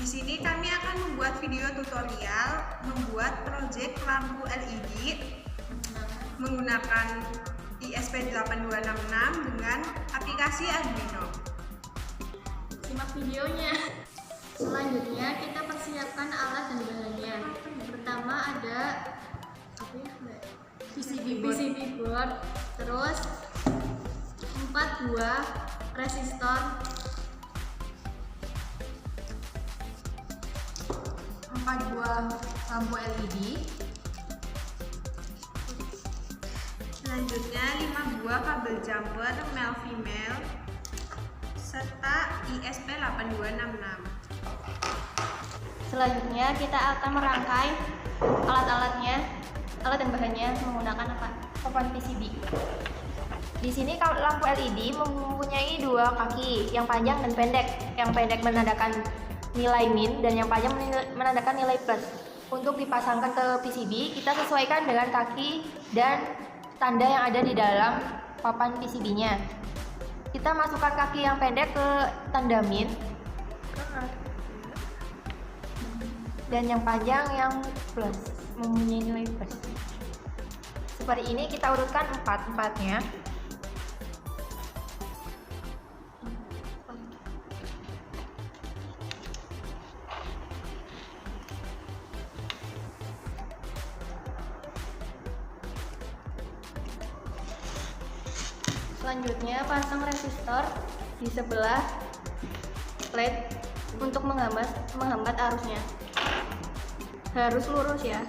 Di sini kami akan membuat video tutorial membuat proyek lampu LED menggunakan ESP8266 dengan aplikasi Arduino. Simak videonya. Selanjutnya kita persiapkan alat dan bahannya. Pertama ada PCB board, terus 4 buah resistor, 4 buah lampu LED, selanjutnya 5 buah kabel jumper male female serta ESP8266. Selanjutnya kita akan merangkai alat dan bahannya menggunakan papan PCB. Di sini lampu LED mempunyai 2 kaki, yang panjang dan pendek. Yang pendek menandakan nilai min dan yang panjang menandakan nilai plus. Untuk dipasangkan ke PCB, kita sesuaikan dengan kaki dan tanda yang ada di dalam papan PCB-nya. Kita masukkan kaki yang pendek ke tanda min dan yang panjang yang plus, mempunyai nilai plus. Seperti ini kita urutkan empatnya. Selanjutnya pasang resistor di sebelah plate untuk menghambat arusnya. Harus lurus ya.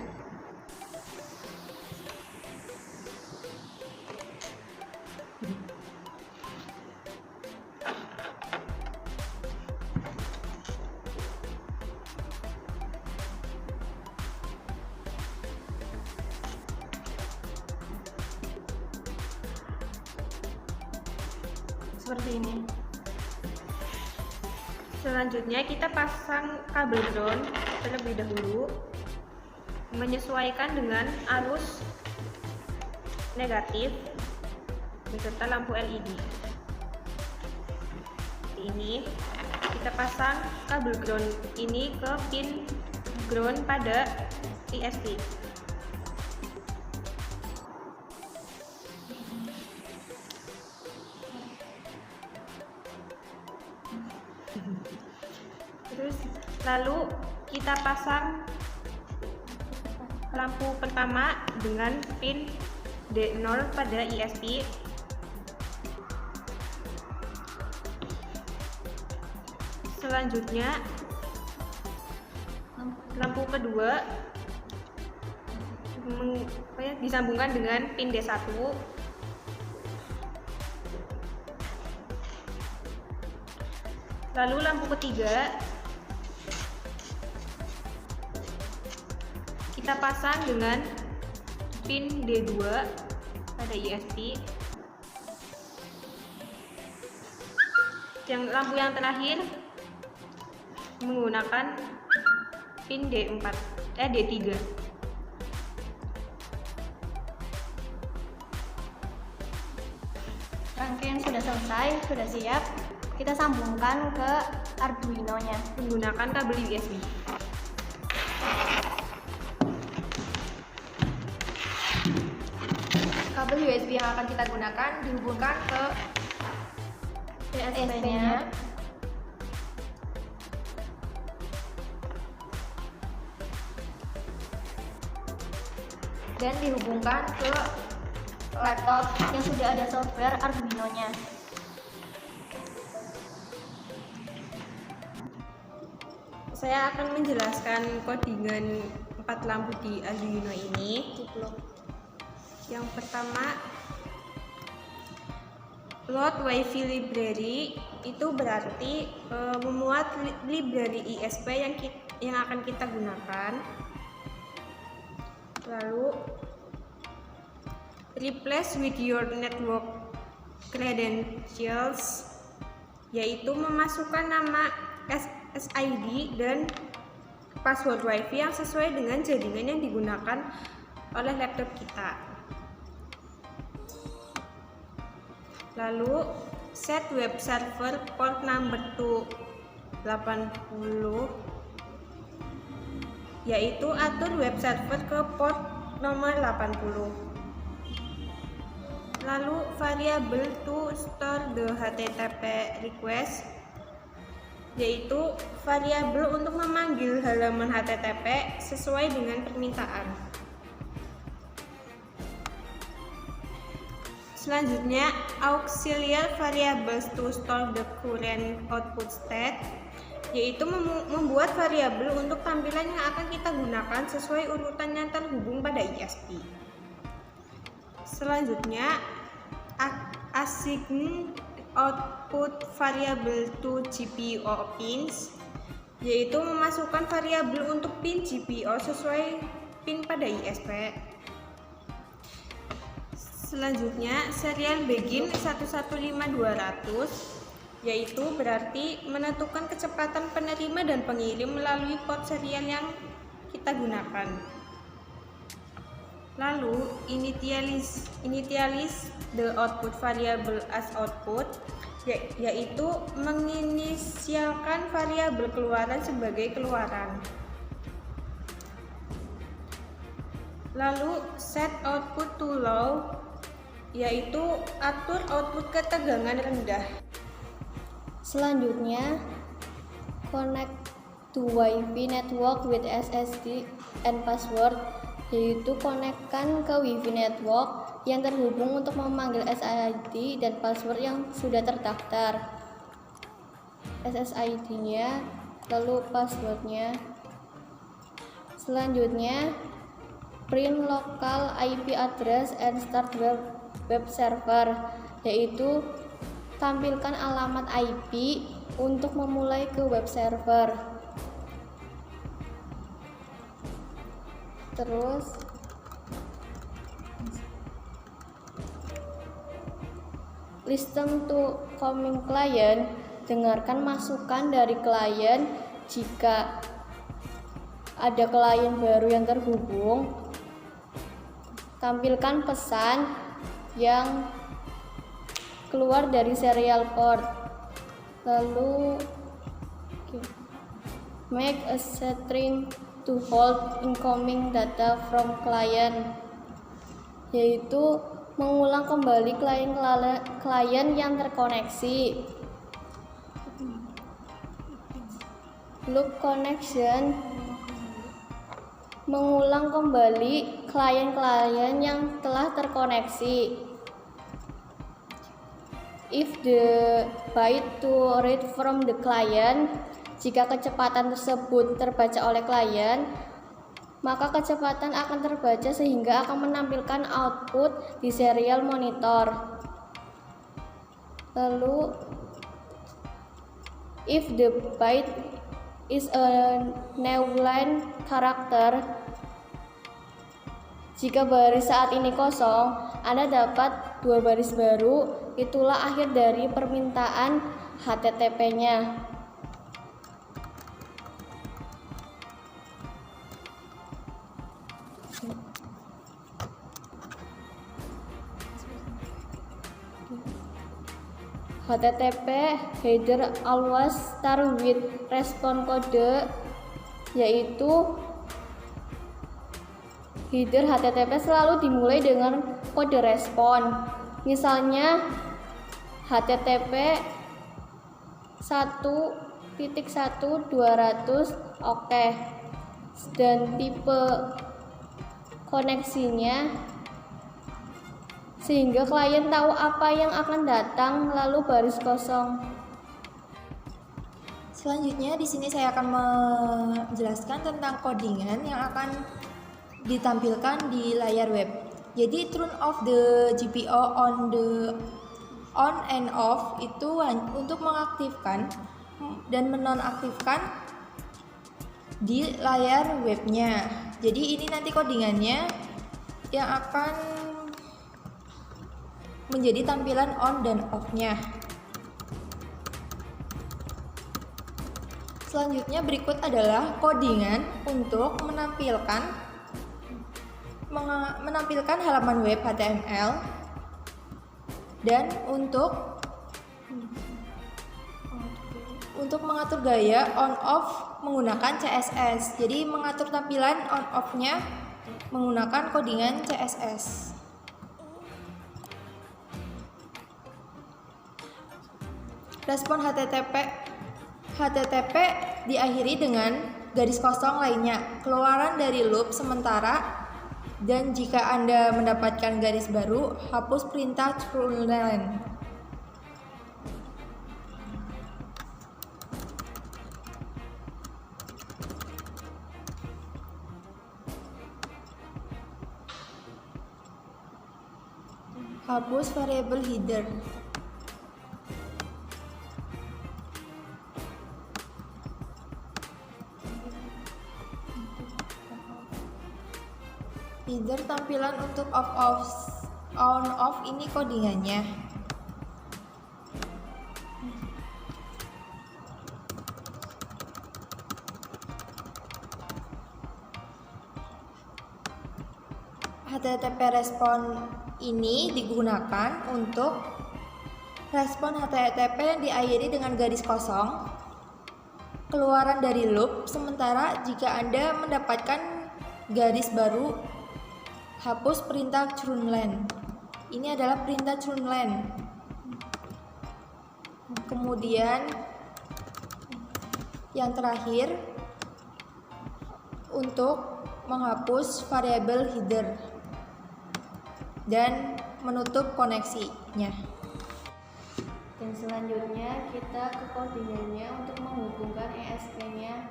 Seperti ini. Selanjutnya kita pasang kabel ground terlebih dahulu, menyesuaikan dengan arus negatif beserta lampu LED. Ini kita pasang kabel ground ini ke pin ground pada ESP. Terus lalu kita pasang lampu pertama dengan pin D0 pada ESP. Selanjutnya lampu kedua disambungkan dengan pin D1. Lalu lampu ketiga kita pasang dengan pin D2 pada ESP. Lampu yang terakhir menggunakan pin D3. Rangkaian sudah selesai, sudah siap. Kita sambungkan ke Arduino-nya menggunakan kabel USB. Kabel USB yang akan kita gunakan dihubungkan ke ESP-nya. dan dihubungkan ke Laptop yang sudah ada software Arduino-nya. Saya akan menjelaskan codingan 4 lampu di Arduino ini. Yang pertama, load Wi-Fi library itu berarti memuat library ESP yang akan kita gunakan. Lalu replace with your network credentials, yaitu memasukkan nama SSID dan password Wi-Fi yang sesuai dengan jaringan yang digunakan oleh laptop kita. Lalu set web server port number to 80 yaitu atur web server ke port nomor 80. Lalu variabel to store the HTTP request, yaitu variabel untuk memanggil halaman HTTP sesuai dengan permintaan. Selanjutnya, auxiliary variables to store the current output state, yaitu membuat variabel untuk tampilan yang akan kita gunakan sesuai urutan yang terhubung pada ISP. Selanjutnya, assign output variable to GPIO pins, yaitu memasukkan variabel untuk pin GPIO sesuai pin pada ISP. Selanjutnya, serial begin 115200, yaitu berarti menentukan kecepatan penerima dan pengirim melalui port serial yang kita gunakan. Lalu, initialize the output variable as output, yaitu menginisialkan variabel keluaran sebagai keluaran. Lalu, set output to low, yaitu atur output ke tegangan rendah. Selanjutnya, connect to Wi-Fi network with SSD and password, yaitu konekkan ke Wi-Fi network yang terhubung untuk memanggil SSID dan password yang sudah terdaftar. SSID-nya, lalu passwordnya. Selanjutnya, print local IP address and start web server, yaitu tampilkan alamat IP untuk memulai ke web server. Terus listen to coming client, dengarkan masukan dari klien. Jika ada klien baru yang terhubung, tampilkan pesan yang keluar dari serial port. Lalu make a setting to hold incoming data from client, yaitu mengulang kembali klien yang terkoneksi. Loop connection, mengulang kembali klien-klien yang telah terkoneksi. If the byte to read from the client, jika kecepatan tersebut terbaca oleh klien, maka kecepatan akan terbaca sehingga akan menampilkan output di serial monitor. Lalu, if the byte is a new line character, jika baris saat ini kosong, Anda dapat 2 baris baru, itulah akhir dari permintaan HTTP-nya. HTTP header always start with response code, yaitu header HTTP selalu dimulai dengan kode respon. Misalnya HTTP 1.1.200 oke, dan tipe koneksinya sehingga klien tahu apa yang akan datang, lalu baris kosong. Selanjutnya di sini saya akan menjelaskan tentang codingan yang akan ditampilkan di layar web. Jadi turn off the GPIO on and off itu untuk mengaktifkan dan menonaktifkan di layar webnya. Jadi ini nanti codingannya yang akan menjadi tampilan on dan off-nya. Selanjutnya berikut adalah codingan untuk menampilkan halaman web HTML dan untuk untuk mengatur gaya on-off menggunakan CSS. Jadi mengatur tampilan on-off-nya menggunakan codingan CSS. Respon HTTP diakhiri dengan garis kosong lainnya, keluaran dari loop sementara, dan jika Anda mendapatkan garis baru, hapus perintah TrueLine. Hapus variabel header. Header tampilan untuk on-off ini codingannya. HTTP respon ini digunakan untuk respon HTTP yang diakhiri dengan garis kosong, keluaran dari loop, sementara jika Anda mendapatkan garis baru, hapus perintah TrueLine. Ini adalah perintah TrueLine. Kemudian yang terakhir untuk menghapus variabel header dan menutup koneksinya. Dan selanjutnya kita ke codingannya untuk menghubungkan ESP-nya.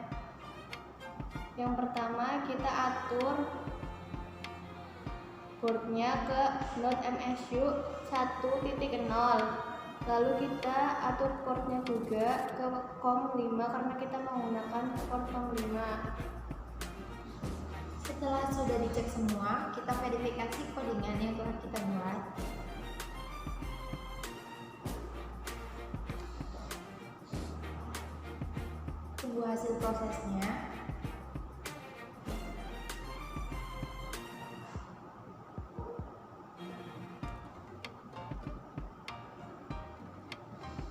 Yang pertama kita atur portnya ke node MSU 1.0. Lalu kita atur portnya juga ke COM5 karena kita menggunakan port COM5. Setelah sudah dicek semua, kita verifikasi codingan yang telah kita buat. Tunggu hasil prosesnya.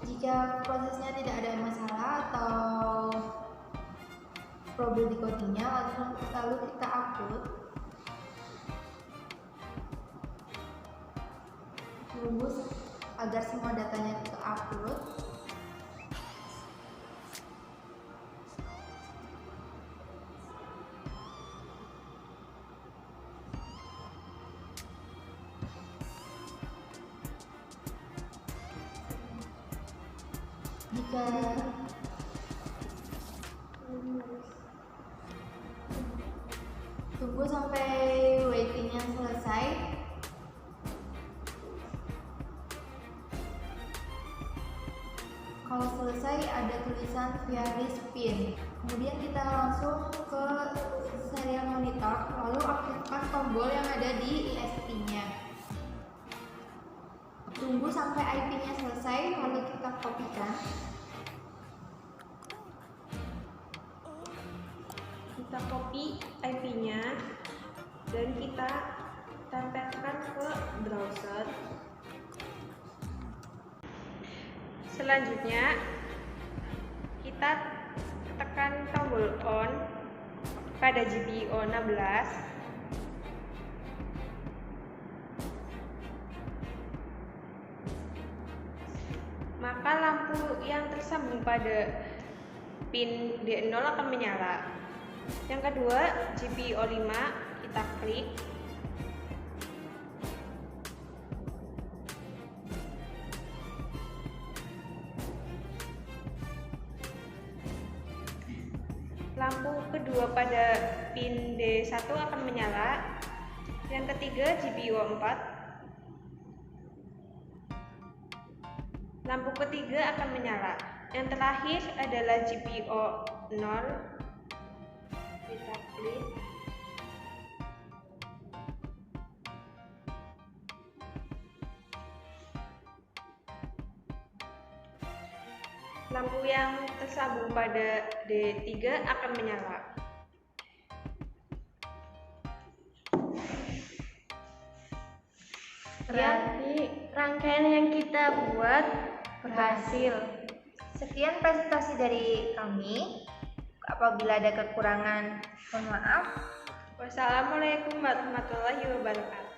Jika prosesnya tidak ada masalah atau problem di codingnya, lalu kita upload. Tunggu agar semua datanya ke-upload. Jika tunggu sampai waitingnya selesai. Kalau selesai ada tulisan Various Pin. Kemudian kita langsung ke serial monitor, lalu aktifkan tombol yang ada di ISP-nya. Tunggu sampai IP-nya selesai, lalu kita kopikan. Kita copy IP-nya dan kita tempelkan ke browser. Selanjutnya kita tekan tombol on pada GPIO 16. Maka lampu yang tersambung pada pin D0 akan menyala. Yang kedua, GPIO 5 kita klik. Lampu kedua pada pin D1 akan menyala. Yang ketiga, GPIO 4. Lampu ketiga akan menyala. Yang terakhir adalah GPIO 0. Kita klik. Lampu yang tersambung pada D3 akan menyala. Berarti rangkaian yang kita buat berhasil. Sekian presentasi dari kami. Apabila ada kekurangan, mohon maaf. Wassalamualaikum warahmatullahi wabarakatuh.